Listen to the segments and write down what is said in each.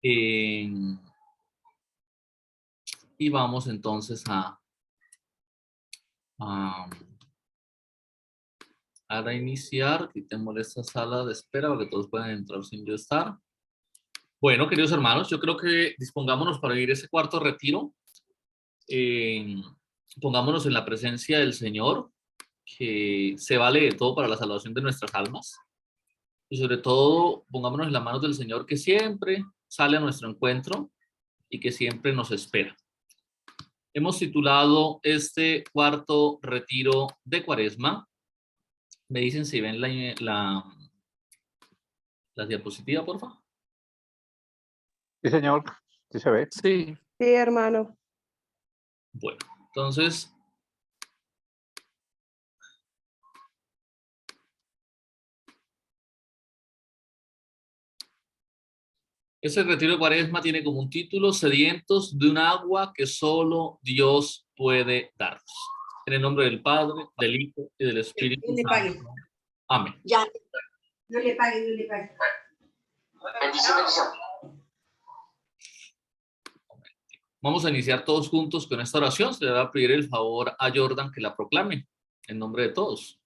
Eh, y vamos entonces a, a reiniciar. Quitémosle esta sala de espera para que todos puedan entrar sin yo estar. Bueno, queridos hermanos, yo creo que dispongámonos para ir a ese cuarto retiro. Pongámonos en la presencia del Señor, que se vale de todo para la salvación de nuestras almas. Y sobre todo, pongámonos en las manos del Señor, que siempre sale a nuestro encuentro y que siempre nos espera. Hemos titulado este cuarto retiro de Cuaresma. Me dicen si ven la diapositiva, por favor. Sí, señor. Sí se ve. Sí. Sí, hermano. Bueno, entonces, ese retiro de Cuaresma tiene como un título: Sedientos de un agua que solo Dios puede darnos. En el nombre del Padre, del Hijo y del Espíritu Santo. Amén. Ya. No le pague, no le pague. Bendición, bendición. Vamos a iniciar todos juntos con esta oración. Se le va a pedir el favor a Jordan que la proclame en nombre de todos.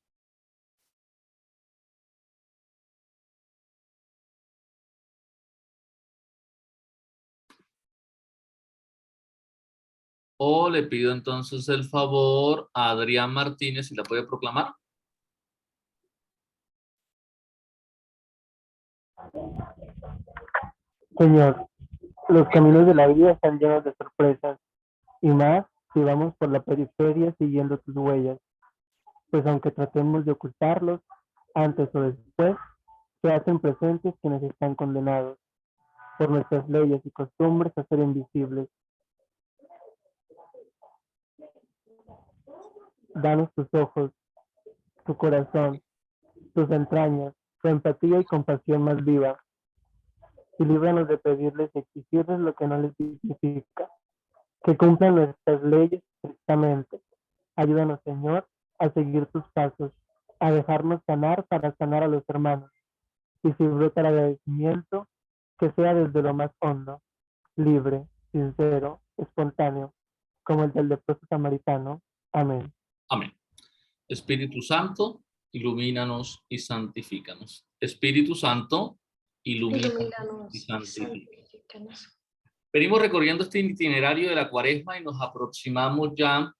O le pido entonces el favor a Adrián Martínez, si la puede proclamar. Señor, los caminos de la vida están llenos de sorpresas, y más si vamos por la periferia siguiendo tus huellas, pues aunque tratemos de ocultarlos, antes o después, se hacen presentes quienes están condenados, por nuestras leyes y costumbres, a ser invisibles. Danos tus ojos, tu corazón, tus entrañas, tu empatía y compasión más viva, y líbranos de pedirles y exigirles lo que no les significa, que cumplan nuestras leyes estrictamente. Ayúdanos, Señor, a seguir tus pasos, a dejarnos sanar para sanar a los hermanos, y si brota el agradecimiento, que sea desde lo más hondo, libre, sincero, espontáneo, como el del leproso samaritano. Amén. Amén. Espíritu Santo, ilumínanos y santifícanos. Espíritu Santo, ilumínanos y santifícanos. Venimos recorriendo este itinerario de la Cuaresma y nos aproximamos ya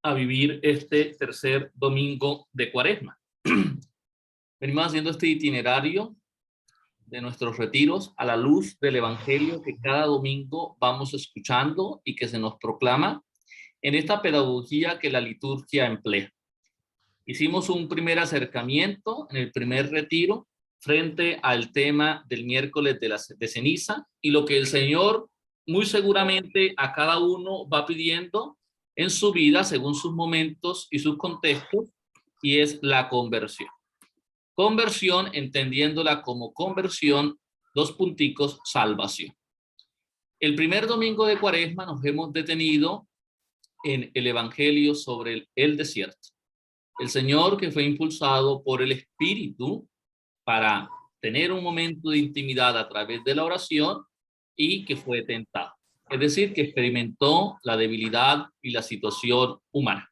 a vivir este tercer domingo de Cuaresma. Venimos haciendo este itinerario de nuestros retiros a la luz del Evangelio que cada domingo vamos escuchando y que se nos proclama en esta pedagogía que la liturgia emplea. Hicimos un primer acercamiento en el primer retiro frente al tema del miércoles de ceniza y lo que el Señor muy seguramente a cada uno va pidiendo en su vida según sus momentos y sus contextos, y es la conversión. Conversión, entendiéndola como conversión, dos punticos, salvación. El primer domingo de Cuaresma nos hemos detenido en el Evangelio sobre el desierto. El Señor, que fue impulsado por el Espíritu para tener un momento de intimidad a través de la oración y que fue tentado. Es decir, que experimentó la debilidad y la situación humana,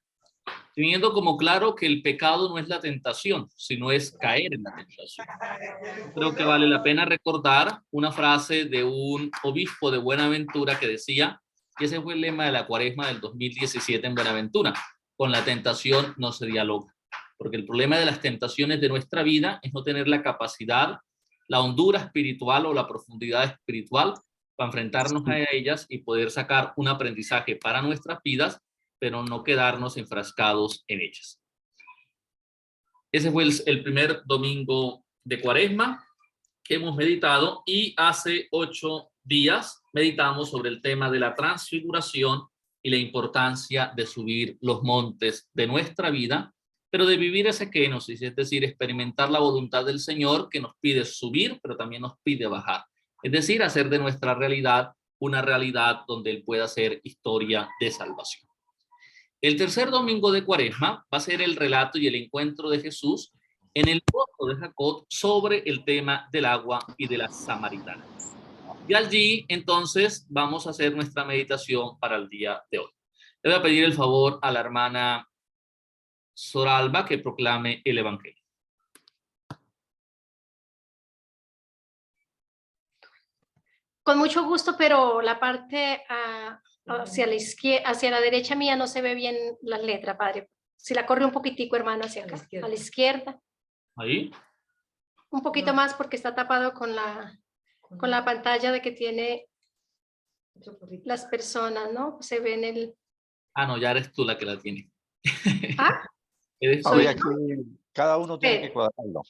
teniendo como claro que el pecado no es la tentación, sino es caer en la tentación. Creo que vale la pena recordar una frase de un obispo de Buenaventura que decía, y ese fue el lema de la Cuaresma del 2017 en Buenaventura: con la tentación no se dialoga, porque el problema de las tentaciones de nuestra vida es no tener la capacidad, la hondura espiritual o la profundidad espiritual para enfrentarnos a ellas y poder sacar un aprendizaje para nuestras vidas, pero no quedarnos enfrascados en ellas. Ese fue el primer domingo de Cuaresma que hemos meditado, y hace 8 días meditamos sobre el tema de la transfiguración y la importancia de subir los montes de nuestra vida, pero de vivir ese kenosis, es decir, experimentar la voluntad del Señor que nos pide subir, pero también nos pide bajar. Es decir, hacer de nuestra realidad una realidad donde Él pueda ser historia de salvación. El tercer domingo de Cuaresma va a ser el relato y el encuentro de Jesús en el pozo de Jacob sobre el tema del agua y de las samaritanas. Y allí, entonces, vamos a hacer nuestra meditación para el día de hoy. Le voy a pedir el favor a la hermana Soralba que proclame el Evangelio. Con mucho gusto, pero la parte hacia la izquierda, hacia la derecha mía no se ve bien la letra, padre. Si la corre un poquitico, hermano, hacia acá, a la izquierda. Ahí. Un poquito más porque está tapado con la pantalla de que tiene las personas, ¿no? Se ve en el... Ah, no, ya eres tú la que la tiene. ¿Ah? Eres tú. Habría que, cada uno tiene que cuadrarlo.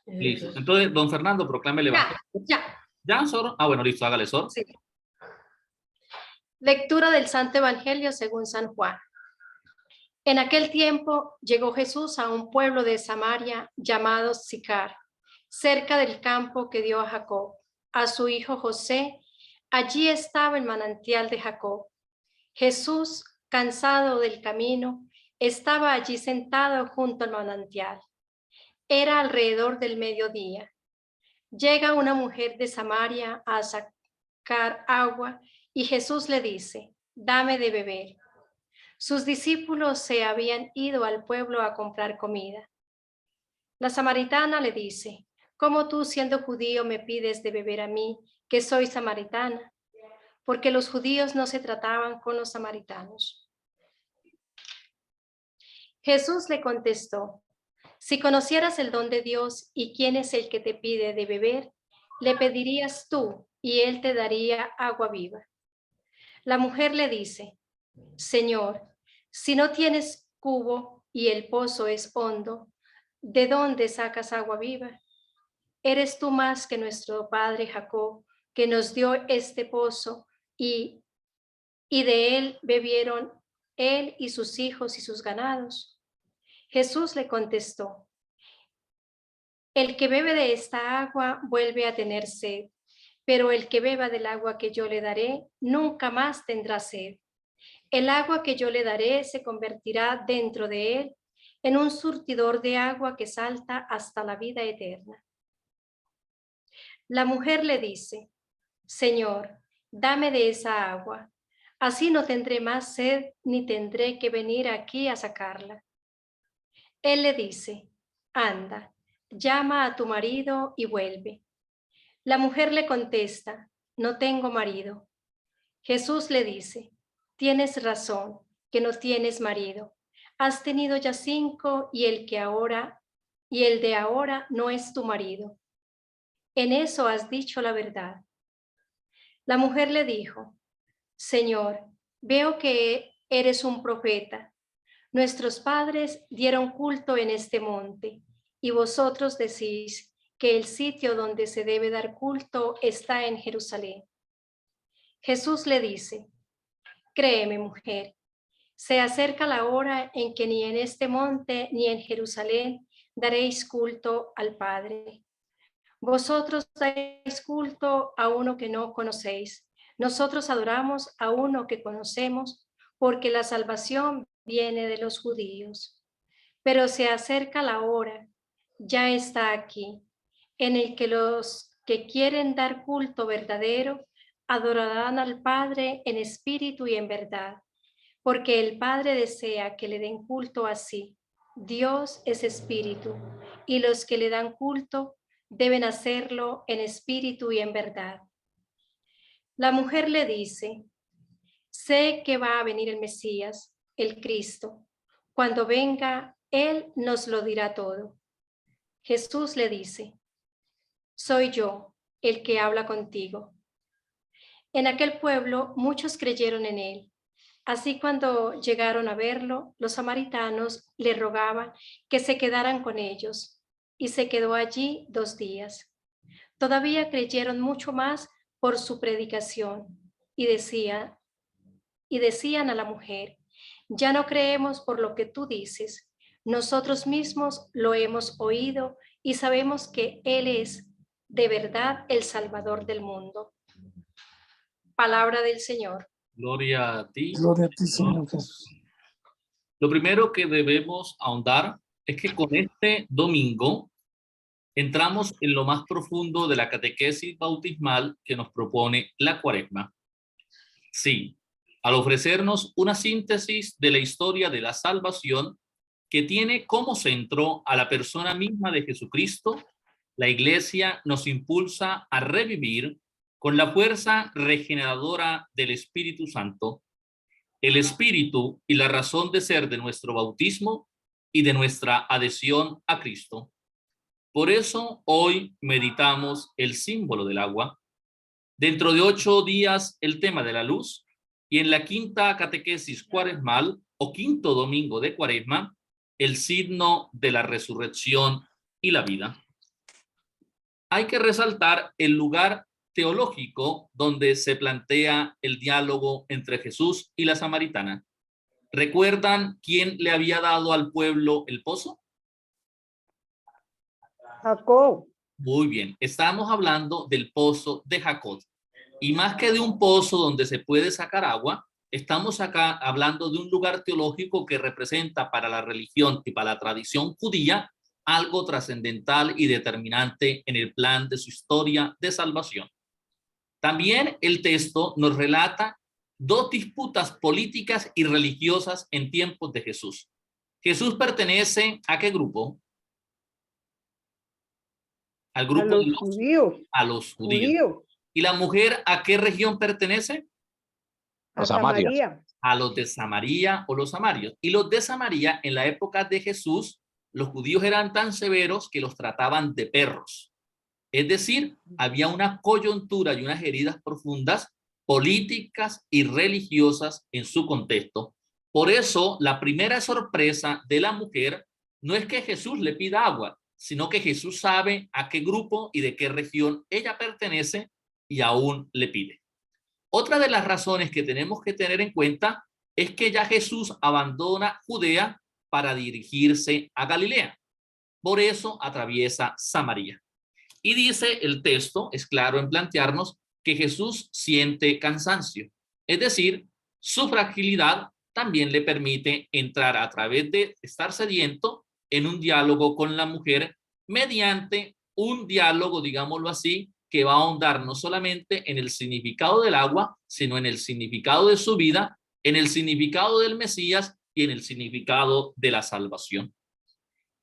Listo. Entonces, don Fernando, proclame el Evangelio. Ya. ¿Ya, Sor? Ah, bueno, listo, hágale, Sor. Sí. Lectura del Santo Evangelio según San Juan. En aquel tiempo llegó Jesús a un pueblo de Samaria llamado Sicar, cerca del campo que dio a Jacob, a su hijo José. Allí estaba el manantial de Jacob. Jesús, cansado del camino, estaba allí sentado junto al manantial. Era alrededor del mediodía. Llega una mujer de Samaria a sacar agua y Jesús le dice: dame de beber. Sus discípulos se habían ido al pueblo a comprar comida. La samaritana le dice: ¿cómo tú, siendo judío, me pides de beber a mí, que soy samaritana? Porque los judíos no se trataban con los samaritanos. Jesús le contestó: si conocieras el don de Dios y quién es el que te pide de beber, le pedirías tú y él te daría agua viva. La mujer le dice: Señor, si no tienes cubo y el pozo es hondo, ¿de dónde sacas agua viva? Eres tú más que nuestro padre Jacob, que nos dio este pozo y de él bebieron él y sus hijos y sus ganados. Jesús le contestó: el que bebe de esta agua vuelve a tener sed, pero el que beba del agua que yo le daré nunca más tendrá sed. El agua que yo le daré se convertirá dentro de él en un surtidor de agua que salta hasta la vida eterna. La mujer le dice: Señor, dame de esa agua, así no tendré más sed ni tendré que venir aquí a sacarla. Él le dice: anda, llama a tu marido y vuelve. La mujer le contesta: no tengo marido. Jesús le dice: tienes razón, que no tienes marido. Has tenido ya 5 y el de ahora no es tu marido. En eso has dicho la verdad. La mujer le dijo: Señor, veo que eres un profeta. Nuestros padres dieron culto en este monte, y vosotros decís que el sitio donde se debe dar culto está en Jerusalén. Jesús le dice: créeme, mujer, se acerca la hora en que ni en este monte ni en Jerusalén daréis culto al Padre. Vosotros dais culto a uno que no conocéis. Nosotros adoramos a uno que conocemos, porque la salvación viene de los judíos. Pero se acerca la hora, ya está aquí, en el que los que quieren dar culto verdadero adorarán al Padre en espíritu y en verdad, porque el Padre desea que le den culto así. Dios es espíritu, y los que le dan culto deben hacerlo en espíritu y en verdad. La mujer le dice: sé que va a venir el Mesías, el Cristo. Cuando venga, Él nos lo dirá todo. Jesús le dice: soy yo el que habla contigo. En aquel pueblo muchos creyeron en Él. Así, cuando llegaron a verlo, los samaritanos le rogaban que se quedaran con ellos, y se quedó allí 2 días. Todavía creyeron mucho más por su predicación, y decían a la mujer: ya no creemos por lo que tú dices, nosotros mismos lo hemos oído y sabemos que Él es de verdad el Salvador del mundo. Palabra del Señor. Gloria a ti. Gloria a ti, Señor Jesús. Lo primero que debemos ahondar es que con este domingo entramos en lo más profundo de la catequesis bautismal que nos propone la Cuaresma. Sí, al ofrecernos una síntesis de la historia de la salvación que tiene como centro a la persona misma de Jesucristo, la Iglesia nos impulsa a revivir con la fuerza regeneradora del Espíritu Santo, el espíritu y la razón de ser de nuestro bautismo y de nuestra adhesión a Cristo. Por eso hoy meditamos el símbolo del agua. Dentro de 8 días el tema de la luz, y en la quinta catequesis cuaresmal o quinto domingo de Cuaresma, el signo de la resurrección y la vida. Hay que resaltar el lugar teológico donde se plantea el diálogo entre Jesús y la samaritana. ¿Recuerdan quién le había dado al pueblo el pozo? Jacob. Muy bien, estamos hablando del pozo de Jacob. Y más que de un pozo donde se puede sacar agua, estamos acá hablando de un lugar teológico que representa para la religión y para la tradición judía algo trascendental y determinante en el plan de su historia de salvación. También el texto nos relata 2 disputas políticas y religiosas en tiempos de Jesús. Jesús pertenece ¿a qué grupo? Al grupo de los judíos. A los judíos. ¿Y la mujer a qué región pertenece? Los samarios. A los de Samaria o los samarios. Y los de Samaria, en la época de Jesús, los judíos eran tan severos que los trataban de perros. Es decir, había una coyuntura y unas heridas profundas políticas y religiosas en su contexto. Por eso, la primera sorpresa de la mujer no es que Jesús le pida agua, sino que Jesús sabe a qué grupo y de qué región ella pertenece y aún le pide. Otra de las razones que tenemos que tener en cuenta es que ya Jesús abandona Judea para dirigirse a Galilea. Por eso atraviesa Samaria. Y dice el texto, es claro en plantearnos, que Jesús siente cansancio. Es decir, su fragilidad también le permite entrar a través de estar sediento en un diálogo con la mujer mediante un diálogo, digámoslo así, que va a ahondar no solamente en el significado del agua, sino en el significado de su vida, en el significado del Mesías y en el significado de la salvación.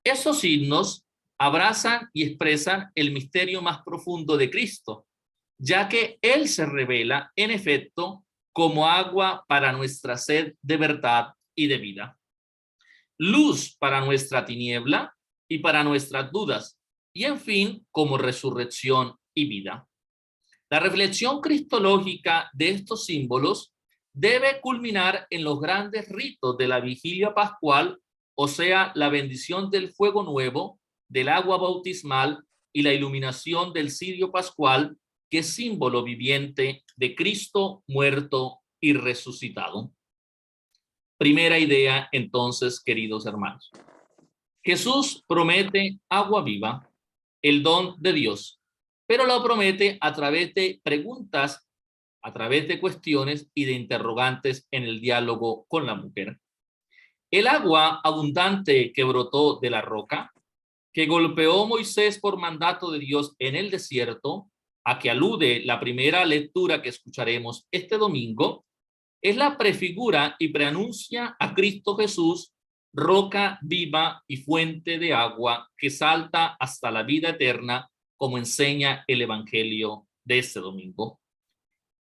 Esos signos abrazan y expresan el misterio más profundo de Cristo, ya que Él se revela, en efecto, como agua para nuestra sed de verdad y de vida, luz para nuestra tiniebla y para nuestras dudas, y en fin, como resurrección y vida. La reflexión cristológica de estos símbolos debe culminar en los grandes ritos de la vigilia pascual, o sea, la bendición del fuego nuevo, del agua bautismal y la iluminación del cirio pascual, que es símbolo viviente de Cristo muerto y resucitado. Primera idea, entonces, queridos hermanos. Jesús promete agua viva, el don de Dios, pero lo promete a través de preguntas, a través de cuestiones y de interrogantes en el diálogo con la mujer. El agua abundante que brotó de la roca, que golpeó Moisés por mandato de Dios en el desierto, a que alude la primera lectura que escucharemos este domingo, es la prefigura y preanuncia a Cristo Jesús, roca viva y fuente de agua que salta hasta la vida eterna, como enseña el Evangelio de este domingo.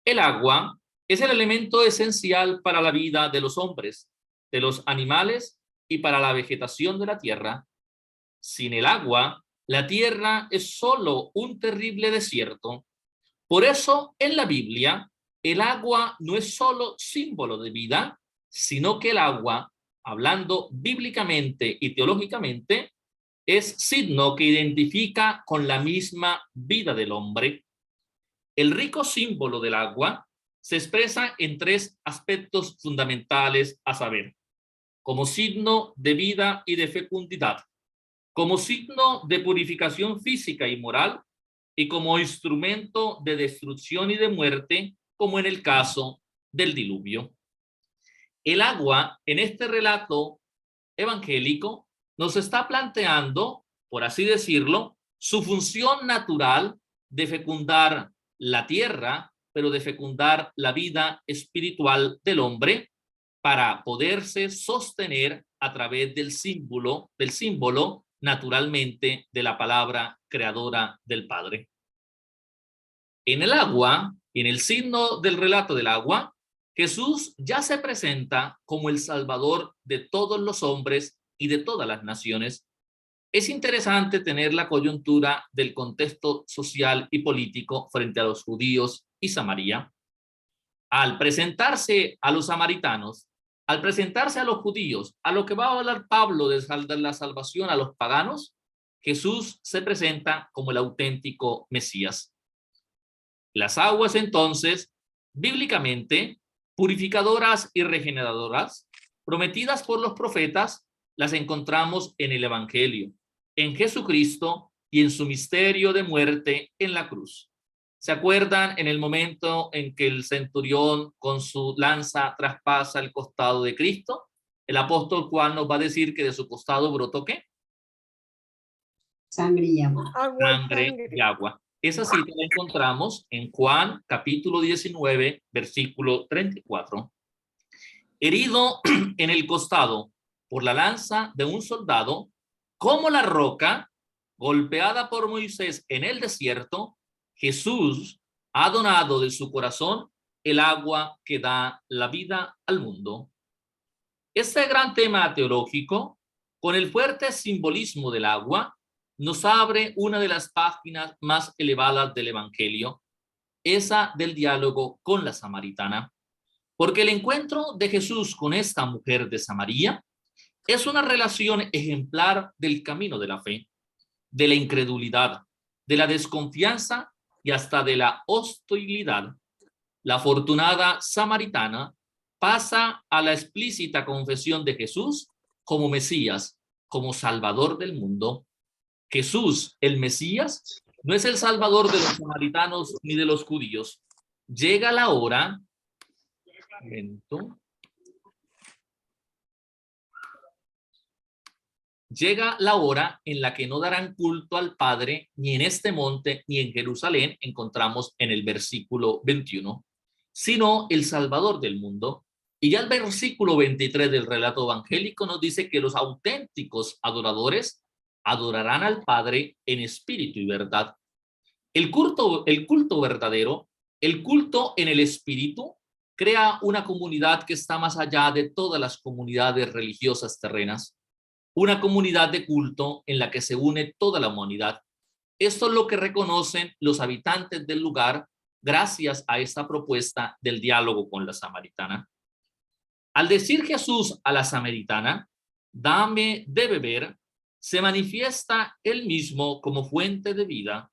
El agua es el elemento esencial para la vida de los hombres, de los animales y para la vegetación de la tierra. Sin el agua, la tierra es solo un terrible desierto. Por eso, en la Biblia, el agua no es solo símbolo de vida, sino que el agua, hablando bíblicamente y teológicamente, es signo que identifica con la misma vida del hombre. El rico símbolo del agua se expresa en 3 aspectos fundamentales, a saber, como signo de vida y de fecundidad, como signo de purificación física y moral, y como instrumento de destrucción y de muerte, como en el caso del diluvio. El agua, en este relato evangélico, nos está planteando, por así decirlo, su función natural de fecundar la tierra, pero de fecundar la vida espiritual del hombre para poderse sostener a través del símbolo naturalmente de la palabra creadora del Padre. En el agua, en el signo del relato del agua, Jesús ya se presenta como el Salvador de todos los hombres y de todas las naciones. Es interesante tener la coyuntura del contexto social y político frente a los judíos y Samaria. Al presentarse a los samaritanos, al presentarse a los judíos, a lo que va a hablar Pablo de la salvación a los paganos, Jesús se presenta como el auténtico Mesías. Las aguas, entonces, bíblicamente, purificadoras y regeneradoras, prometidas por los profetas, las encontramos en el Evangelio, en Jesucristo y en su misterio de muerte en la cruz. ¿Se acuerdan en el momento en que el centurión con su lanza traspasa el costado de Cristo? El apóstol Juan nos va a decir que de su costado brotó ¿qué? Sangre y agua. Sangre y agua. Esa cita la encontramos en Juan capítulo 19, versículo 34. Herido en el costado por la lanza de un soldado, como la roca golpeada por Moisés en el desierto, Jesús ha donado de su corazón el agua que da la vida al mundo. Este gran tema teológico, con el fuerte simbolismo del agua, nos abre una de las páginas más elevadas del Evangelio, esa del diálogo con la samaritana. Porque el encuentro de Jesús con esta mujer de Samaria es una relación ejemplar del camino de la fe, de la incredulidad, de la desconfianza y hasta de la hostilidad. La afortunada samaritana pasa a la explícita confesión de Jesús como Mesías, como Salvador del mundo. Jesús, el Mesías, no es el Salvador de los samaritanos ni de los judíos. Llega la hora, llega la hora en la que no darán culto al Padre ni en este monte ni en Jerusalén, encontramos en el versículo 21, sino el Salvador del mundo. Y ya el versículo 23 del relato evangélico nos dice que los auténticos adoradores adorarán al Padre en espíritu y verdad. El culto verdadero, el culto en el espíritu, crea una comunidad que está más allá de todas las comunidades religiosas terrenas, una comunidad de culto en la que se une toda la humanidad. Esto es lo que reconocen los habitantes del lugar gracias a esta propuesta del diálogo con la samaritana. Al decir Jesús a la samaritana, dame de beber, se manifiesta él mismo como fuente de vida,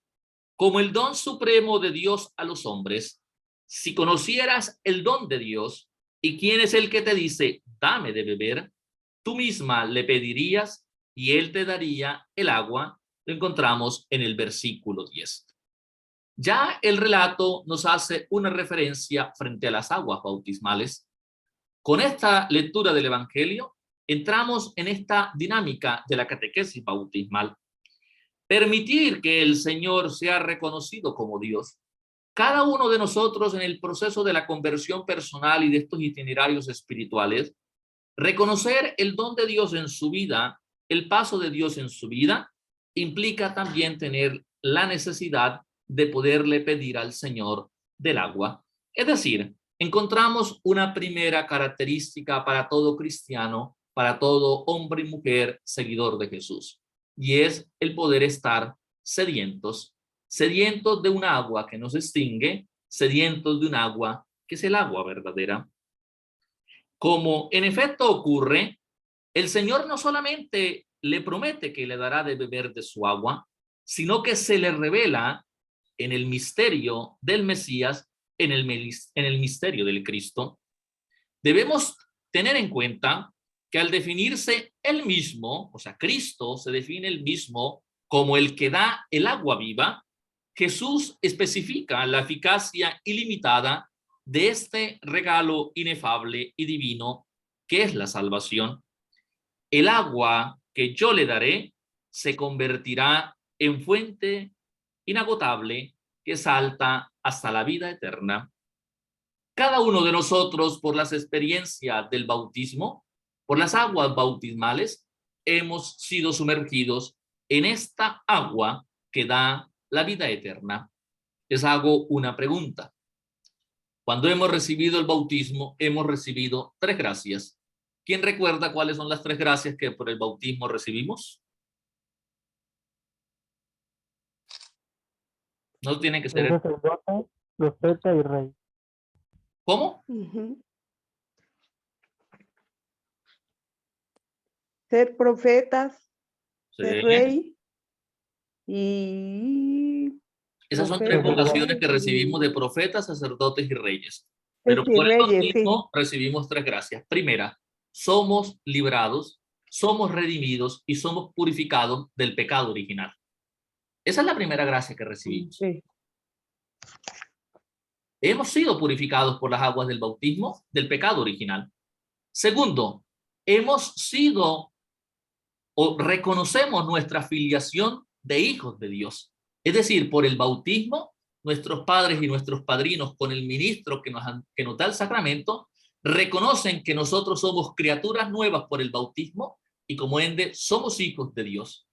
como el don supremo de Dios a los hombres. Si conocieras el don de Dios y quién es el que te dice, dame de beber, tú misma le pedirías y él te daría el agua. Lo encontramos en el versículo 10. Ya el relato nos hace una referencia frente a las aguas bautismales. Con esta lectura del Evangelio, entramos en esta dinámica de la catequesis bautismal. Permitir que el Señor sea reconocido como Dios. Cada uno de nosotros en el proceso de la conversión personal y de estos itinerarios espirituales, reconocer el don de Dios en su vida, el paso de Dios en su vida, implica también tener la necesidad de poderle pedir al Señor del agua. Es decir, encontramos una primera característica para todo cristiano, para todo hombre y mujer seguidor de Jesús, y es el poder estar sedientos, sedientos de un agua que nos extingue, sedientos de un agua que es el agua verdadera. Como en efecto ocurre, el Señor no solamente le promete que le dará de beber de su agua, sino que se le revela en el misterio del Mesías, en el misterio del Cristo. Debemos tener en cuenta que al definirse él mismo, o sea, Cristo se define él mismo como el que da el agua viva, Jesús especifica la eficacia ilimitada de este regalo inefable y divino que es la salvación. El agua que yo le daré se convertirá en fuente inagotable que salta hasta la vida eterna. Cada uno de nosotros, por las experiencias del bautismo, por las aguas bautismales, hemos sido sumergidos en esta agua que da la vida eterna. Les hago una pregunta. Cuando hemos recibido el bautismo, hemos recibido 3 gracias. ¿Quién recuerda cuáles son las 3 gracias que por el bautismo recibimos? No tiene que ser... Sacerdote, profeta y rey. ¿Cómo? Ser profetas, Sí. ser rey y... Esas son 3 vocaciones que recibimos de profetas, sacerdotes y reyes. Pero Sí, por el reyes, bautismo recibimos 3 gracias. Primera, somos librados, somos redimidos y somos purificados del pecado original. Esa es la primera gracia que recibimos. Sí. Hemos sido purificados por las aguas del bautismo del pecado original. Segundo, hemos sido o reconocemos nuestra filiación de hijos de Dios. Es decir, por el bautismo, nuestros padres y nuestros padrinos con el ministro que nos da el sacramento, reconocen que nosotros somos criaturas nuevas por el bautismo y como ende somos hijos de Dios.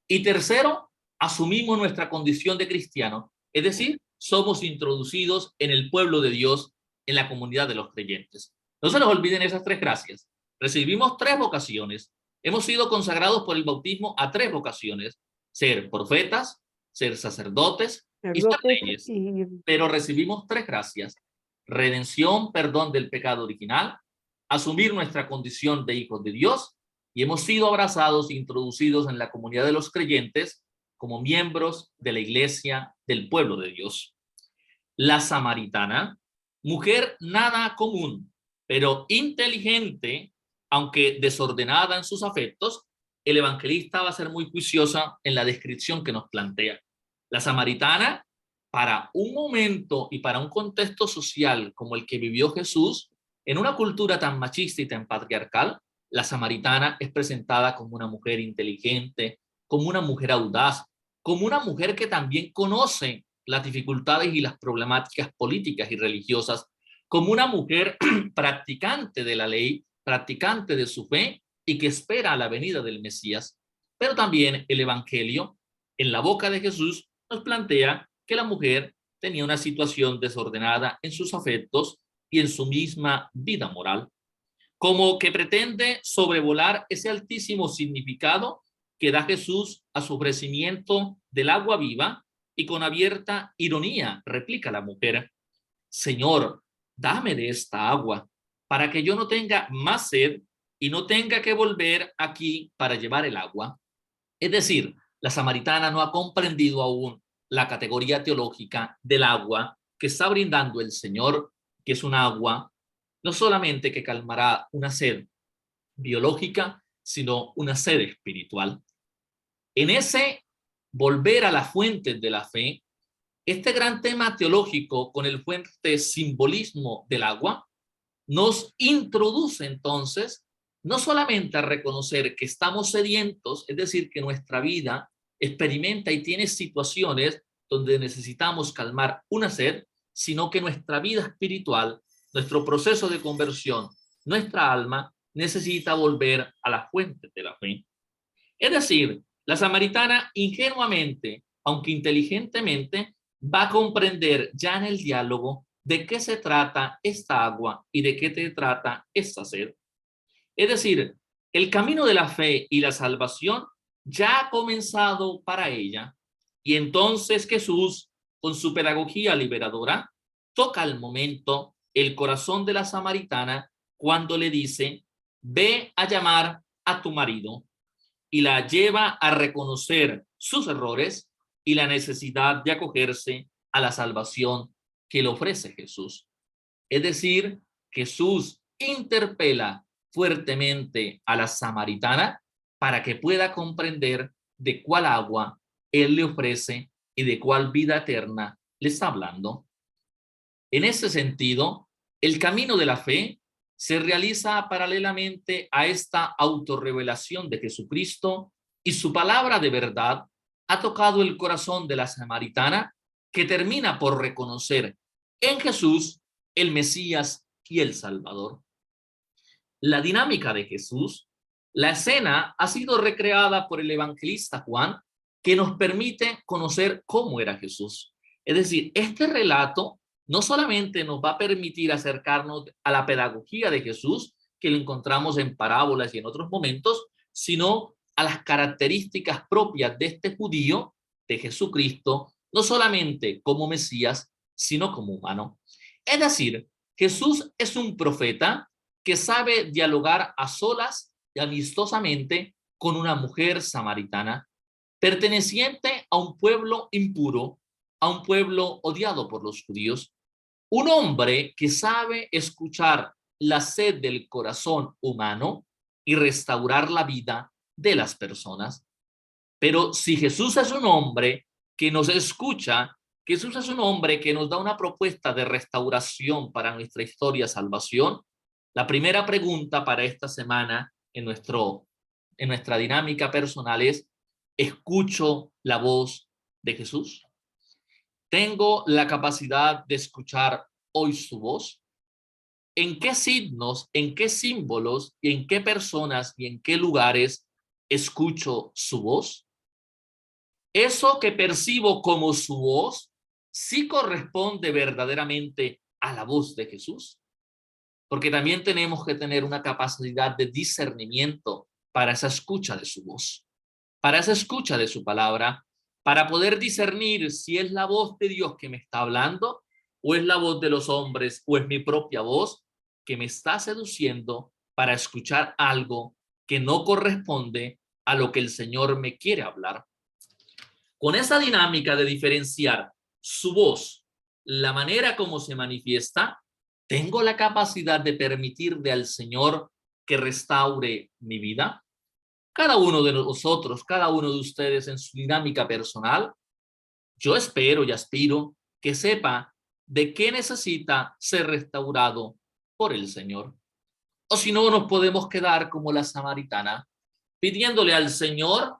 Y tercero, asumimos nuestra condición de cristiano, es decir, somos introducidos en el pueblo de Dios, en la comunidad de los creyentes. No se nos olviden esas 3 gracias. Recibimos 3 vocaciones. Hemos sido consagrados por el bautismo a 3 vocaciones: ser profetas, ser sacerdotes y ser reyes. Pero recibimos 3 gracias: redención, perdón del pecado original, asumir nuestra condición de hijos de Dios, y hemos sido abrazados e introducidos en la comunidad de los creyentes como miembros de la iglesia del pueblo de Dios. La samaritana, mujer nada común, pero inteligente, aunque desordenada en sus afectos, el evangelista va a ser muy juiciosa en la descripción que nos plantea. La samaritana, para un momento y para un contexto social como el que vivió Jesús, en una cultura tan machista y tan patriarcal, la samaritana es presentada como una mujer inteligente, como una mujer audaz, como una mujer que también conoce las dificultades y las problemáticas políticas y religiosas, como una mujer practicante de la ley, practicante de su fe y que espera a la venida del Mesías. Pero también el Evangelio, en la boca de Jesús, nos plantea que la mujer tenía una situación desordenada en sus afectos y en su misma vida moral, como que pretende sobrevolar ese altísimo significado que da Jesús a su ofrecimiento del agua viva, y con abierta ironía replica la mujer: Señor, dame de esta agua para que yo no tenga más sed y no tenga que volver aquí para llevar el agua. Es decir, la samaritana no ha comprendido aún la categoría teológica del agua que está brindando el Señor, que es un agua no solamente que calmará una sed biológica, sino una sed espiritual. En ese volver a las fuentes de la fe, este gran tema teológico con el fuerte simbolismo del agua nos introduce entonces no solamente a reconocer que estamos sedientos, es decir, que nuestra vida experimenta y tiene situaciones donde necesitamos calmar una sed, sino que nuestra vida espiritual, nuestro proceso de conversión, nuestra alma necesita volver a las fuentes de la fe. Es decir, la samaritana ingenuamente, aunque inteligentemente, va a comprender ya en el diálogo de qué se trata esta agua y de qué se trata esta sed. Es decir, el camino de la fe y la salvación ya ha comenzado para ella, y entonces Jesús, con su pedagogía liberadora, toca al momento el corazón de la samaritana cuando le dice: ve a llamar a tu marido, y la lleva a reconocer sus errores y la necesidad de acogerse a la salvación que le ofrece Jesús. Es decir, Jesús interpela fuertemente a la samaritana para que pueda comprender de cuál agua él le ofrece y de cuál vida eterna le está hablando. En ese sentido, el camino de la fe se realiza paralelamente a esta autorrevelación de Jesucristo y su palabra de verdad ha tocado el corazón de la samaritana, que termina por reconocer en Jesús el Mesías y el Salvador. La dinámica de Jesús, la escena ha sido recreada por el evangelista Juan, que nos permite conocer cómo era Jesús. Es decir, este relato no solamente nos va a permitir acercarnos a la pedagogía de Jesús, que lo encontramos en parábolas y en otros momentos, sino a las características propias de este judío, de Jesucristo, no solamente como Mesías, sino como humano. Es decir, Jesús es un profeta que sabe dialogar a solas y amistosamente con una mujer samaritana, perteneciente a un pueblo impuro, a un pueblo odiado por los judíos, un hombre que sabe escuchar la sed del corazón humano y restaurar la vida de las personas. Pero si Jesús es un hombre que nos escucha, Jesús es un hombre que nos da una propuesta de restauración para nuestra historia de salvación, la primera pregunta para esta semana en nuestra dinámica personal es: ¿escucho la voz de Jesús? ¿Tengo la capacidad de escuchar hoy su voz? ¿En qué signos, en qué símbolos, y en qué personas y en qué lugares escucho su voz? ¿Eso que percibo como su voz sí corresponde verdaderamente a la voz de Jesús? Porque también tenemos que tener una capacidad de discernimiento para esa escucha de su voz, para esa escucha de su palabra, para poder discernir si es la voz de Dios que me está hablando, o es la voz de los hombres, o es mi propia voz que me está seduciendo para escuchar algo que no corresponde a lo que el Señor me quiere hablar. Con esa dinámica de diferenciar su voz, la manera como se manifiesta, ¿tengo la capacidad de permitirle al Señor que restaure mi vida? Cada uno de nosotros, cada uno de ustedes en su dinámica personal, yo espero y aspiro que sepa de qué necesita ser restaurado por el Señor. O si no, nos podemos quedar como la samaritana, pidiéndole al Señor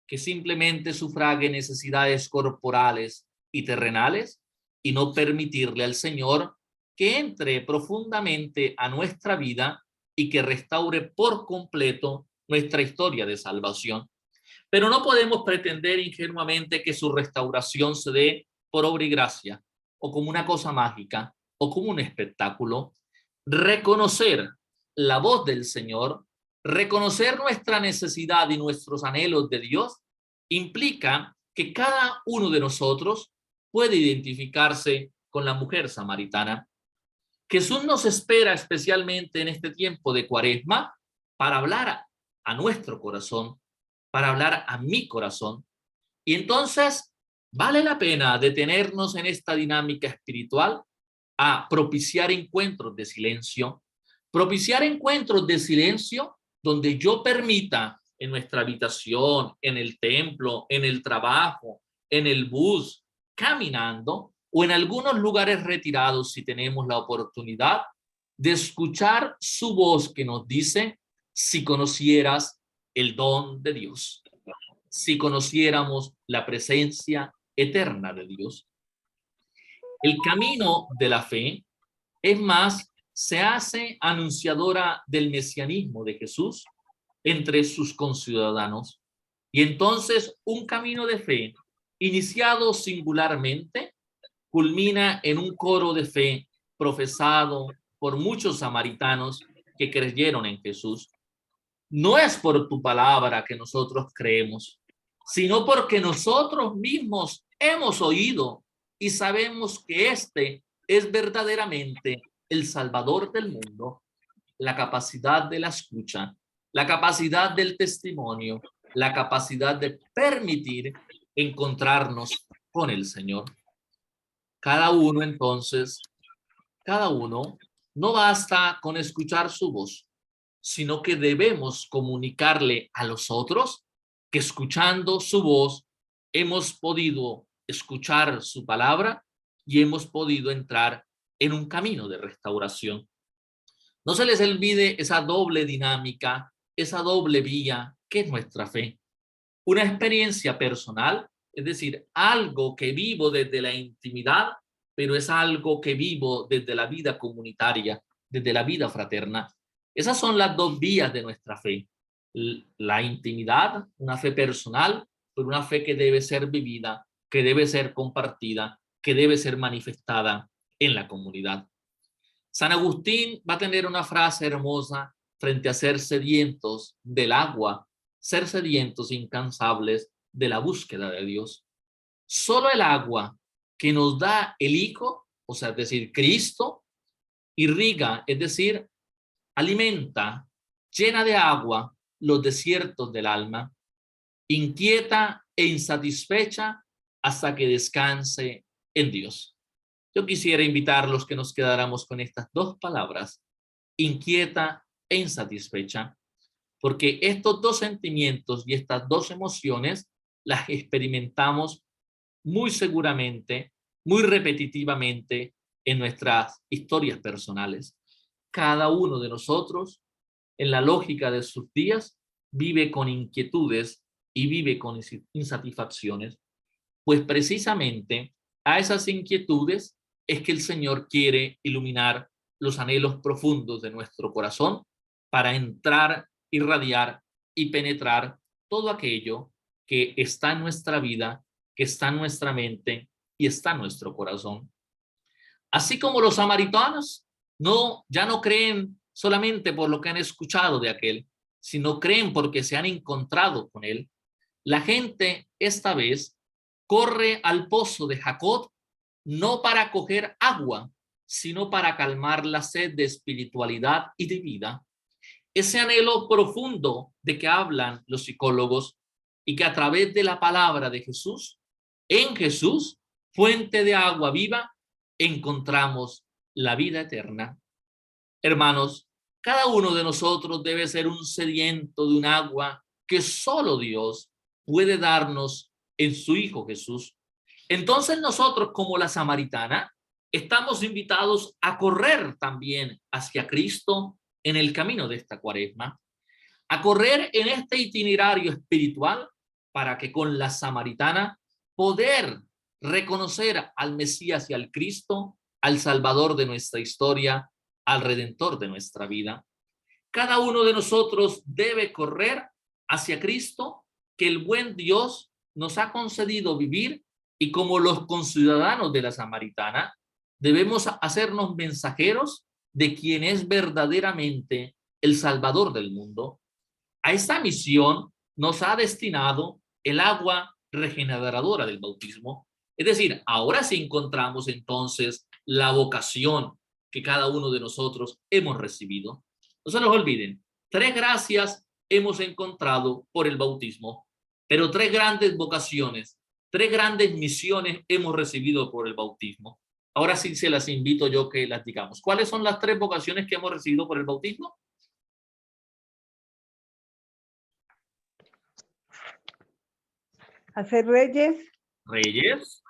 que simplemente sufrague necesidades corporales y terrenales, y no permitirle al Señor que entre profundamente a nuestra vida y que restaure por completo nuestra historia de salvación. Pero no podemos pretender ingenuamente que su restauración se dé por obra y gracia, o como una cosa mágica, o como un espectáculo. Reconocer la voz del Señor, reconocer nuestra necesidad y nuestros anhelos de Dios, implica que cada uno de nosotros puede identificarse con la mujer samaritana. Jesús nos espera especialmente en este tiempo de Cuaresma para hablar a nuestro corazón, para hablar a mi corazón. Y entonces vale la pena detenernos en esta dinámica espiritual a propiciar encuentros de silencio, donde yo permita en nuestra habitación, en el templo, en el trabajo, en el bus, caminando, o en algunos lugares retirados, si tenemos la oportunidad, de escuchar su voz que nos dice: si conocieras el don de Dios, si conociéramos la presencia eterna de Dios. El camino de la fe, es más, se hace anunciadora del mesianismo de Jesús entre sus conciudadanos. Y entonces un camino de fe, iniciado singularmente, culmina en un coro de fe profesado por muchos samaritanos que creyeron en Jesús. No es por tu palabra que nosotros creemos, sino porque nosotros mismos hemos oído y sabemos que este es verdaderamente el Salvador del mundo. La capacidad de la escucha, la capacidad del testimonio, la capacidad de permitir encontrarnos con el Señor. Cada uno no basta con escuchar su voz, sino que debemos comunicarle a los otros que escuchando su voz hemos podido escuchar su palabra y hemos podido entrar en un camino de restauración. No se les olvide esa doble dinámica, esa doble vía que es nuestra fe. Una experiencia personal es decir, algo que vivo desde la intimidad, pero es algo que vivo desde la vida comunitaria, desde la vida fraterna. Esas son las dos vías de nuestra fe. La intimidad, una fe personal, pero una fe que debe ser vivida, que debe ser compartida, que debe ser manifestada en la comunidad. San Agustín va a tener una frase hermosa frente a ser sedientos del agua, ser sedientos incansables de la búsqueda de Dios. Solo el agua que nos da el Hijo, o sea, es decir, Cristo, irriga, es decir, alimenta, llena de agua los desiertos del alma, inquieta e insatisfecha hasta que descanse en Dios. Yo quisiera invitarlos que nos quedáramos con estas dos palabras, inquieta e insatisfecha, porque estos dos sentimientos y estas dos emociones las experimentamos muy seguramente, muy repetitivamente en nuestras historias personales. Cada uno de nosotros, en la lógica de sus días, vive con inquietudes y vive con insatisfacciones, pues precisamente a esas inquietudes es que el Señor quiere iluminar los anhelos profundos de nuestro corazón para entrar, irradiar y penetrar todo aquello que está en nuestra vida, que está en nuestra mente y está en nuestro corazón. Así como los samaritanos ya no creen solamente por lo que han escuchado de aquel, sino creen porque se han encontrado con él. La gente esta vez corre al pozo de Jacob no para coger agua, sino para calmar la sed de espiritualidad y de vida. Ese anhelo profundo de que hablan los psicólogos y que a través de la palabra de Jesús, en Jesús, fuente de agua viva, encontramos la vida eterna. Hermanos, cada uno de nosotros debe ser un sediento de un agua que solo Dios puede darnos en su Hijo Jesús. Entonces nosotros, como la samaritana, estamos invitados a correr también hacia Cristo en el camino de esta Cuaresma, a correr en este itinerario espiritual para que con la samaritana poder reconocer al Mesías y al Cristo, al Salvador de nuestra historia, al Redentor de nuestra vida. Cada uno de nosotros debe correr hacia Cristo, que el buen Dios nos ha concedido vivir, y como los conciudadanos de la samaritana, debemos hacernos mensajeros de quien es verdaderamente el Salvador del mundo. A esta misión nos ha destinado el agua regeneradora del bautismo. Es decir, ahora sí encontramos entonces la vocación que cada uno de nosotros hemos recibido. No se nos olviden, 3 gracias hemos encontrado por el bautismo, pero 3 grandes vocaciones, 3 grandes misiones hemos recibido por el bautismo. Ahora sí se las invito yo que las digamos. ¿Cuáles son las 3 vocaciones que hemos recibido por el bautismo? Hacer reyes. Reyes.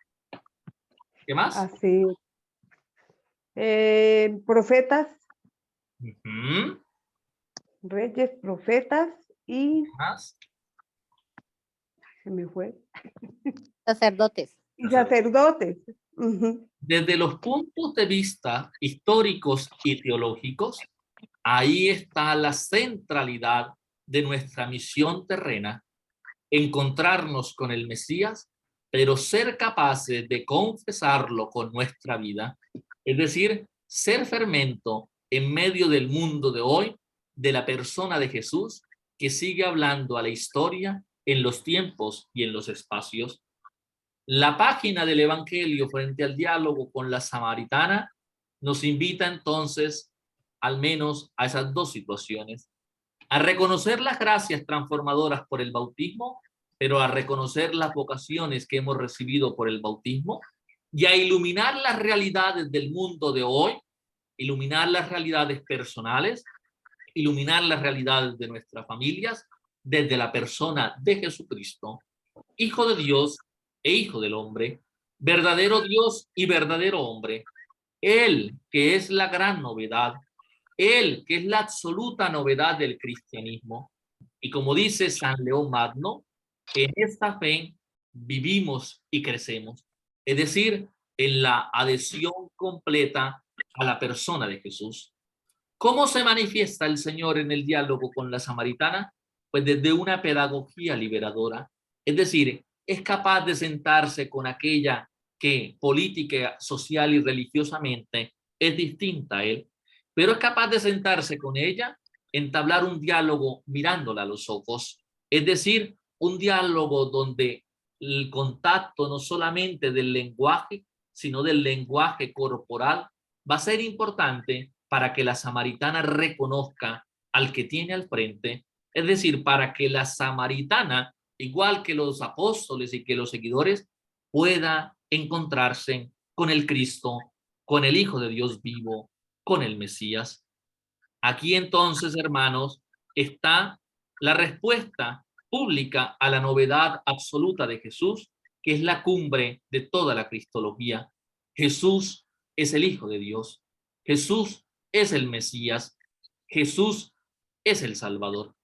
¿Qué más? Así. Profetas. Reyes, profetas y... ¿Qué más? Se me fue. Sacerdotes. Y sacerdotes. Desde los puntos de vista históricos y teológicos, ahí está la centralidad de nuestra misión terrena, encontrarnos con el Mesías, pero ser capaces de confesarlo con nuestra vida, es decir, ser fermento en medio del mundo de hoy, de la persona de Jesús, que sigue hablando a la historia en los tiempos y en los espacios. La página del Evangelio frente al diálogo con la samaritana nos invita entonces al menos a esas 2 situaciones: a reconocer las gracias transformadoras por el bautismo, pero a reconocer las vocaciones que hemos recibido por el bautismo, y a iluminar las realidades del mundo de hoy, iluminar las realidades personales, iluminar las realidades de nuestras familias desde la persona de Jesucristo, Hijo de Dios e Hijo del hombre, verdadero Dios y verdadero hombre, Él que es la gran novedad, Él que es la absoluta novedad del cristianismo. Y como dice San León Magno, en esta fe vivimos y crecemos. Es decir, en la adhesión completa a la persona de Jesús. ¿Cómo se manifiesta el Señor en el diálogo con la samaritana? Pues desde una pedagogía liberadora. Es decir, es capaz de sentarse con aquella que política, social y religiosamente es distinta a él, pero es capaz de sentarse con ella, entablar un diálogo mirándola a los ojos. Es decir, un diálogo donde el contacto no solamente del lenguaje, sino del lenguaje corporal, va a ser importante para que la samaritana reconozca al que tiene al frente, es decir, para que la samaritana, igual que los apóstoles y que los seguidores, pueda encontrarse con el Cristo, con el Hijo de Dios vivo, con el Mesías. Aquí entonces, hermanos, está la respuesta pública a la novedad absoluta de Jesús, que es la cumbre de toda la cristología. Jesús es el Hijo de Dios. Jesús es el Mesías. Jesús es el Salvador.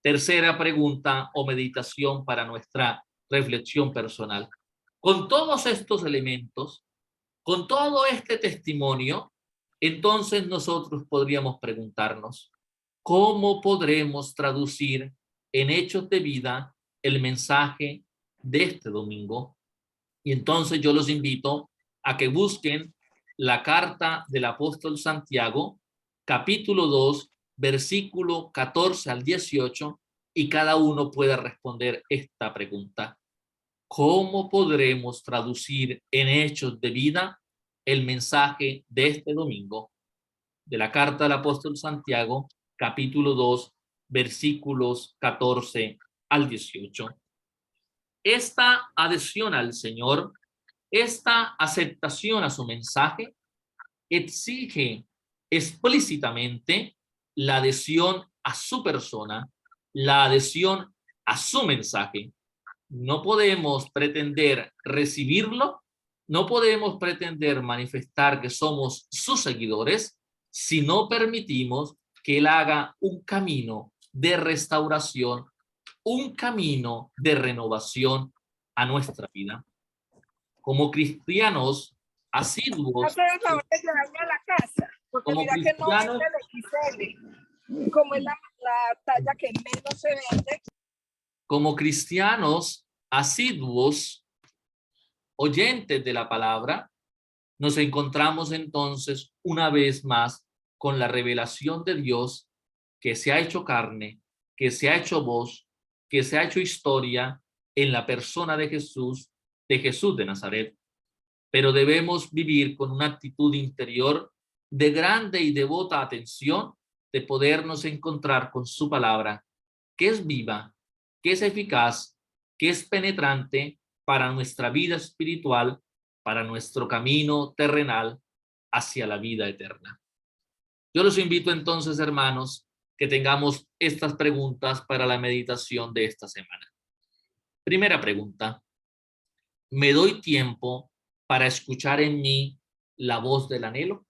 Tercera pregunta o meditación para nuestra reflexión personal. Con todos estos elementos, con todo este testimonio, entonces nosotros podríamos preguntarnos, ¿cómo podremos traducir en hechos de vida el mensaje de este domingo? Y entonces yo los invito a que busquen la carta del apóstol Santiago, capítulo 2, versículo 14 al 18, y cada uno puede responder esta pregunta. ¿Cómo podremos traducir en hechos de vida el mensaje de este domingo? De la carta del apóstol Santiago, capítulo 2, versículos 14 al 18. Esta adhesión al Señor, esta aceptación a su mensaje, exige explícitamente la adhesión a su persona, la adhesión a su mensaje. No podemos pretender recibirlo, no podemos pretender manifestar que somos sus seguidores si no permitimos que Él haga un camino de restauración, un camino de renovación a nuestra vida. Como cristianos asiduos, porque mira que no vende el XL, como es la talla que menos se vende. Como cristianos asiduos, oyentes de la palabra, nos encontramos entonces una vez más con la revelación de Dios que se ha hecho carne, que se ha hecho voz, que se ha hecho historia en la persona de Jesús de Nazaret. Pero debemos vivir con una actitud interior de grande y devota atención de podernos encontrar con su palabra, que es viva, que es eficaz, que es penetrante para nuestra vida espiritual, para nuestro camino terrenal hacia la vida eterna. Yo los invito entonces, hermanos, que tengamos estas preguntas para la meditación de esta semana. Primera pregunta: ¿me doy tiempo para escuchar en mí la voz del anhelo?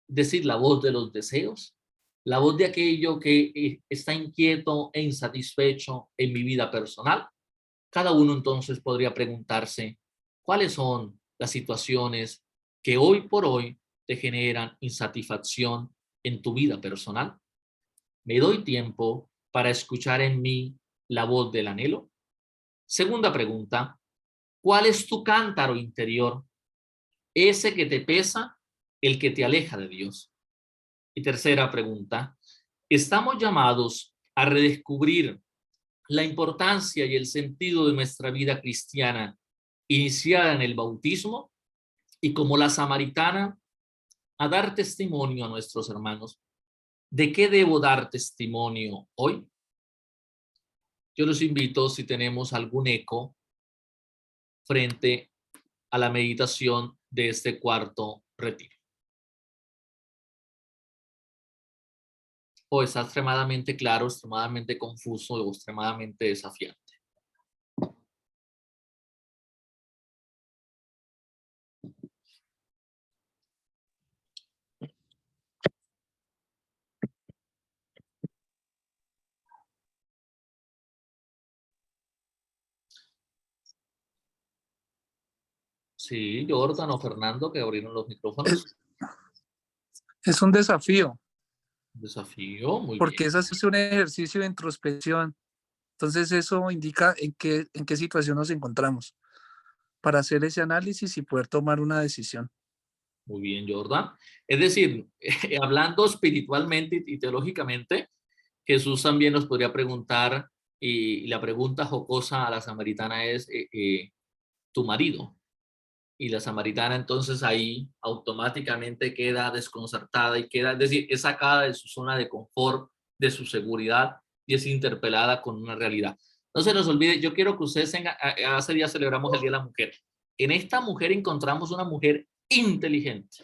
Es decir, la voz de los deseos, la voz de aquello que está inquieto e insatisfecho en mi vida personal. Cada uno entonces podría preguntarse, ¿cuáles son las situaciones que hoy por hoy te generan insatisfacción en tu vida personal? ¿Me doy tiempo para escuchar en mí la voz del anhelo? Segunda pregunta: ¿cuál es tu cántaro interior? Ese que te pesa, el que te aleja de Dios. Y tercera pregunta: ¿estamos llamados a redescubrir la importancia y el sentido de nuestra vida cristiana iniciada en el bautismo y, como la samaritana, a dar testimonio a nuestros hermanos? ¿De qué debo dar testimonio hoy? Yo los invito, si tenemos algún eco frente a la meditación de este cuarto retiro. O está extremadamente claro, extremadamente confuso o extremadamente desafiante. Sí, Jordan o Fernando, que abrieron los micrófonos. Es un desafío, Desafío, muy porque bien. es hacerse un ejercicio de introspección. Entonces eso indica en qué situación nos encontramos para hacer ese análisis y poder tomar una decisión. Muy bien, Jordan. Es decir, hablando espiritualmente y teológicamente, Jesús también nos podría preguntar, y la pregunta jocosa a la samaritana es, ¿tu marido? Y la samaritana entonces ahí automáticamente queda desconcertada y queda, es decir, es sacada de su zona de confort, de su seguridad y es interpelada con una realidad. No se nos olvide, yo quiero que ustedes tengan, hace día celebramos el Día de la Mujer. En esta mujer encontramos una mujer inteligente.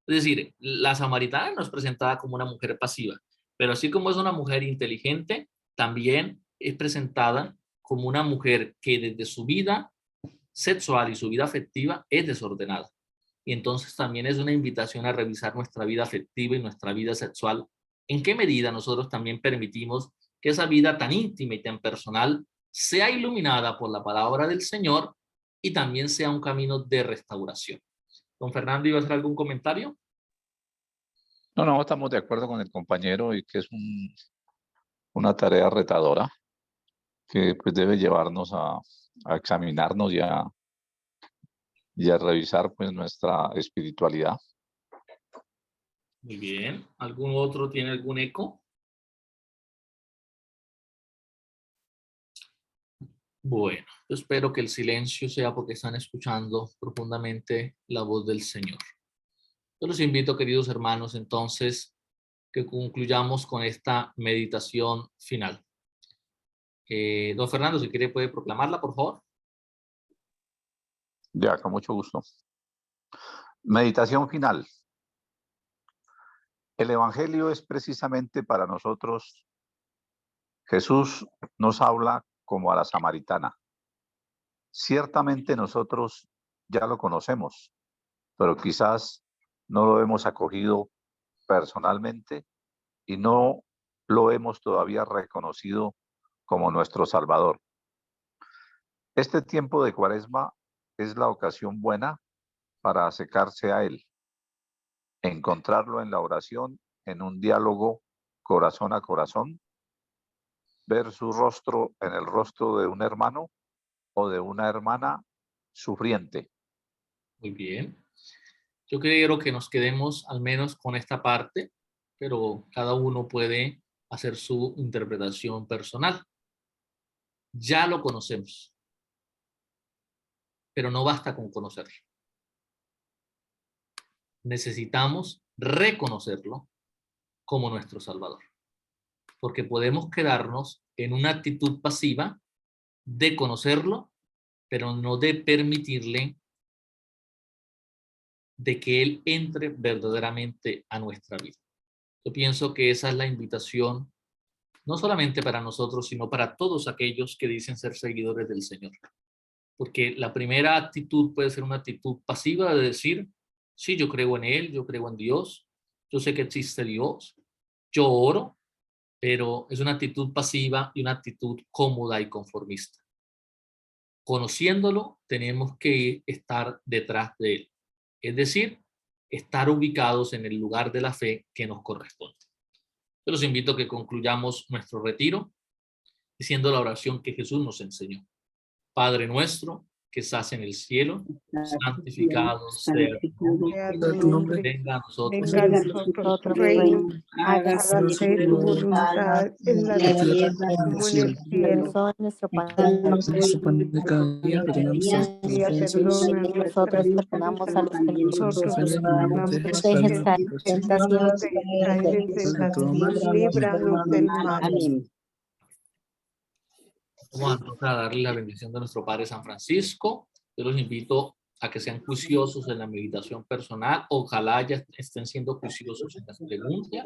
Es decir, la samaritana no es presentada como una mujer pasiva, pero así como es una mujer inteligente, también es presentada como una mujer que desde su vida sexual y su vida afectiva es desordenada. Y entonces también es una invitación a revisar nuestra vida afectiva y nuestra vida sexual. ¿En qué medida nosotros también permitimos que esa vida tan íntima y tan personal sea iluminada por la palabra del Señor y también sea un camino de restauración? Don Fernando, ¿iba a hacer algún comentario? No, estamos de acuerdo con el compañero y que es una tarea retadora que pues debe llevarnos a examinarnos y a revisar pues nuestra espiritualidad. Muy bien. ¿Algún otro tiene algún eco? Bueno, yo espero que el silencio sea porque están escuchando profundamente la voz del Señor. Yo los invito, queridos hermanos, entonces, que concluyamos con esta meditación final. Don Fernando, si quiere puede proclamarla, por favor. Ya, con mucho gusto. Meditación final. El Evangelio es precisamente para nosotros. Jesús nos habla como a la samaritana. Ciertamente nosotros ya lo conocemos, pero quizás no lo hemos acogido personalmente y no lo hemos todavía reconocido como nuestro Salvador. Este tiempo de Cuaresma es la ocasión buena para acercarse a Él, encontrarlo en la oración, en un diálogo corazón a corazón, ver su rostro en el rostro de un hermano o de una hermana sufriente. Muy bien. Yo quiero que nos quedemos al menos con esta parte, pero cada uno puede hacer su interpretación personal. Ya lo conocemos, pero no basta con conocerlo. Necesitamos reconocerlo como nuestro Salvador, porque podemos quedarnos en una actitud pasiva de conocerlo, pero no de permitirle de que Él entre verdaderamente a nuestra vida. Yo pienso que esa es la invitación, no solamente para nosotros, sino para todos aquellos que dicen ser seguidores del Señor. Porque la primera actitud puede ser una actitud pasiva de decir, sí, yo creo en Él, yo creo en Dios, yo sé que existe Dios, yo oro, pero es una actitud pasiva y una actitud cómoda y conformista. Conociéndolo, tenemos que estar detrás de Él. Es decir, estar ubicados en el lugar de la fe que nos corresponde. Yo los invito a que concluyamos nuestro retiro diciendo la oración que Jesús nos enseñó. Padre nuestro, que estás en el cielo, santificado sea tu nombre, venga a nosotros Venga a nosotros tu reino, hágase tu voluntad en la tierra como en el cielo. Nuestro pan Nuestro pan de cada día, perdonamos Día nuestras perdona nosotros nuestras perdonamos a los que nos nosotros perdonamos a nos dejes caer en tentación, no te caer en tentación, líbranos del mal. Amén. Vamos entonces a darle la bendición de nuestro Padre San Francisco. Yo los invito a que sean juiciosos en la meditación personal. Ojalá ya estén siendo juiciosos en las preguntas,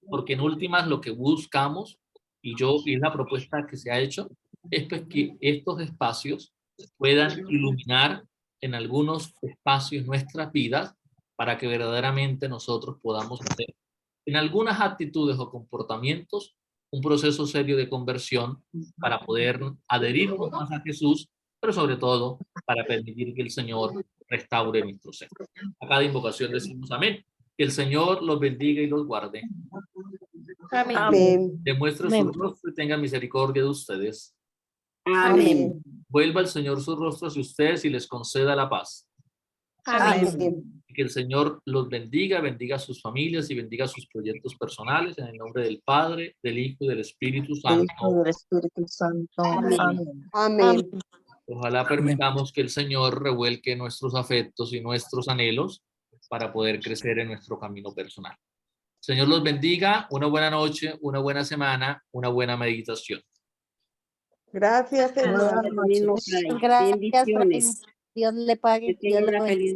porque en últimas lo que buscamos, y es la propuesta que se ha hecho, es pues que estos espacios puedan iluminar en algunos espacios nuestras vidas para que verdaderamente nosotros podamos hacer en algunas actitudes o comportamientos un proceso serio de conversión para poder adherirnos más a Jesús, pero sobre todo para permitir que el Señor restaure nuestro ser. A cada invocación decimos amén. Que el Señor los bendiga y los guarde. Amén. Amén. Demuestre su rostro y tenga misericordia de ustedes. Amén. Vuelva el Señor su rostro hacia ustedes y les conceda la paz. Amén. Que el Señor los bendiga, bendiga a sus familias y bendiga sus proyectos personales en el nombre del Padre, del Hijo y del Espíritu Santo. Del Espíritu Santo. Amén. Amén. Ojalá permitamos que el Señor revuelque nuestros afectos y nuestros anhelos para poder crecer en nuestro camino personal. Señor los bendiga, una buena noche, una buena semana, una buena meditación. Gracias, Señor. Gracias, Dios le pague. Dios le bendiga.